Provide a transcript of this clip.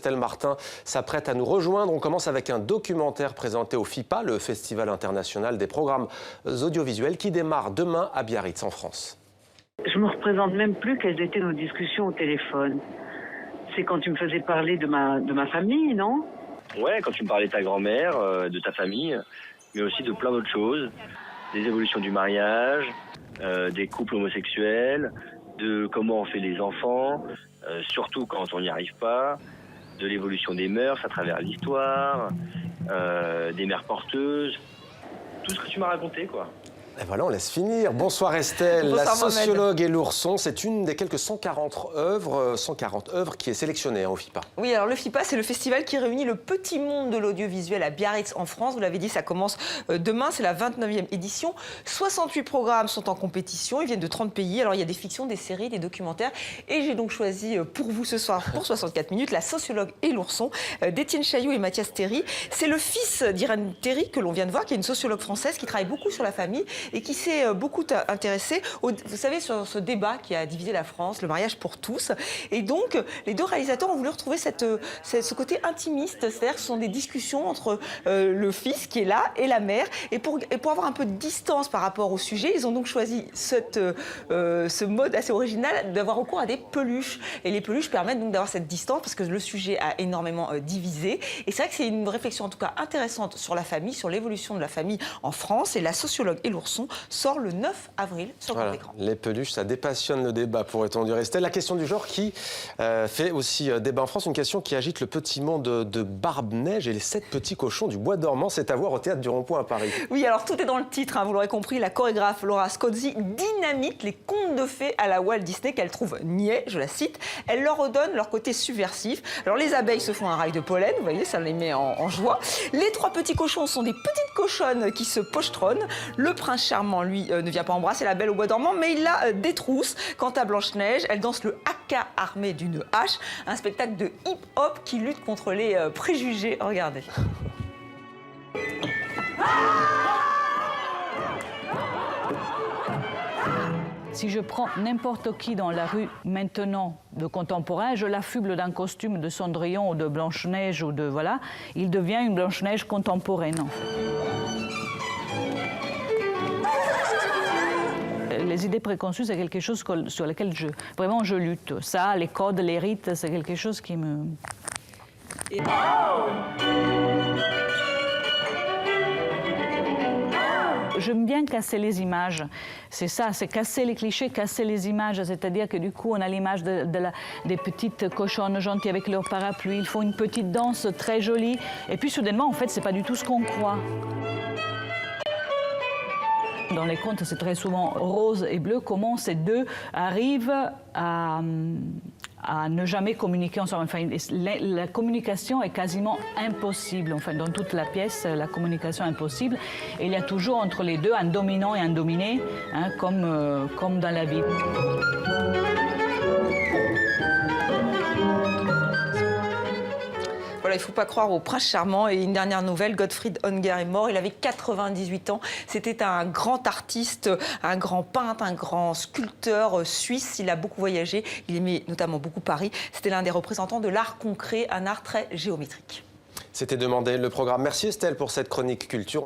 Estelle Martin s'apprête à nous rejoindre. On commence avec un documentaire présenté au FIPA, le Festival international des programmes audiovisuels, qui démarre demain à Biarritz, en France. Je me représente même plus quelles étaient nos discussions au téléphone. C'est quand tu me faisais parler de ma famille, non? Ouais, quand tu me parlais de ta grand-mère, de ta famille, mais aussi de plein d'autres choses. Des évolutions du mariage, des couples homosexuels, de comment on fait les enfants, surtout quand on n'y arrive pas, de l'évolution des mœurs à travers l'histoire, des mères porteuses, tout ce que tu m'as raconté, quoi. Et voilà, on laisse finir. Bonsoir Estelle. Bonsoir, la sociologue et l'ourson, c'est une des quelques 140 œuvres qui est sélectionnée au FIPA. Oui, alors le FIPA, c'est le festival qui réunit le petit monde de l'audiovisuel à Biarritz en France. Vous l'avez dit, ça commence demain, c'est la 29e édition. 68 programmes sont en compétition, ils viennent de 30 pays. Alors il y a des fictions, des séries, des documentaires. Et j'ai donc choisi pour vous ce soir, pour 64 minutes, la sociologue et l'ourson d'Étienne Chailloux et Mathias Théry. C'est le fils d'Irène Théry que l'on vient de voir, qui est une sociologue française qui travaille beaucoup sur la famille et qui s'est beaucoup intéressée, vous savez, sur ce débat qui a divisé la France, le mariage pour tous. Et donc, les deux réalisateurs ont voulu retrouver ce côté intimiste, c'est-à-dire que ce sont des discussions entre le fils qui est là et la mère. Et pour avoir un peu de distance par rapport au sujet, ils ont donc choisi ce mode assez original d'avoir recours à des peluches. Et les peluches permettent donc d'avoir cette distance parce que le sujet a énormément divisé. Et c'est vrai que c'est une réflexion en tout cas intéressante sur la famille, sur l'évolution de la famille en France. Et la sociologue et l'ourson sort le 9 avril sur grand écran. Les peluches, ça dépassionne le débat, pourrait-on dire. Estelle, la question du genre qui fait aussi débat en France, une question qui agite le petit monde de Barbe-Neige et les 7 petits cochons du Bois dormant, c'est à voir au Théâtre du Rond-Point à Paris. Oui, alors tout est dans le titre, hein, vous l'aurez compris, la chorégraphe Laura Scozzi dynamite les contes de fées à la Walt Disney qu'elle trouve niais, je la cite. Elle leur redonne leur côté subversif. Alors les abeilles se font un rail de pollen, vous voyez, ça les met en joie. Les 3 petits cochons sont des petites cochonnes qui se pochetronnent. Le prince charmant, lui, ne vient pas embrasser la belle au bois dormant, mais il la détrousse. Quant à Blanche-Neige, elle danse le haka armé d'une hache, un spectacle de hip-hop qui lutte contre les préjugés. Regardez. Si je prends n'importe qui dans la rue maintenant de contemporain, je l'affuble d'un costume de Cendrillon ou de Blanche-Neige ou de voilà, il devient une Blanche-Neige contemporaine en fait. Les idées préconçues, c'est quelque chose sur lequel vraiment je lutte. Ça, les codes, les rites, c'est quelque chose qui me... J'aime bien casser les images. C'est ça, c'est casser les clichés, casser les images. C'est-à-dire que du coup, on a l'image des petites cochonnes gentilles avec leur parapluie. Ils font une petite danse très jolie. Et puis soudainement, en fait, c'est pas du tout ce qu'on croit. Dans les contes, c'est très souvent rose et bleu. Comment ces deux arrivent à ne jamais communiquer ensemble. Enfin, la communication est quasiment impossible. Enfin, dans toute la pièce, la communication est impossible. Et il y a toujours entre les deux un dominant et un dominé, hein, comme dans la vie. Voilà, il ne faut pas croire au prince charmant. Et une dernière nouvelle, Gottfried Unger est mort. Il avait 98 ans. C'était un grand artiste, un grand peintre, un grand sculpteur suisse. Il a beaucoup voyagé. Il aimait notamment beaucoup Paris. C'était l'un des représentants de l'art concret, un art très géométrique. C'était demandé le programme. Merci Estelle pour cette chronique culture.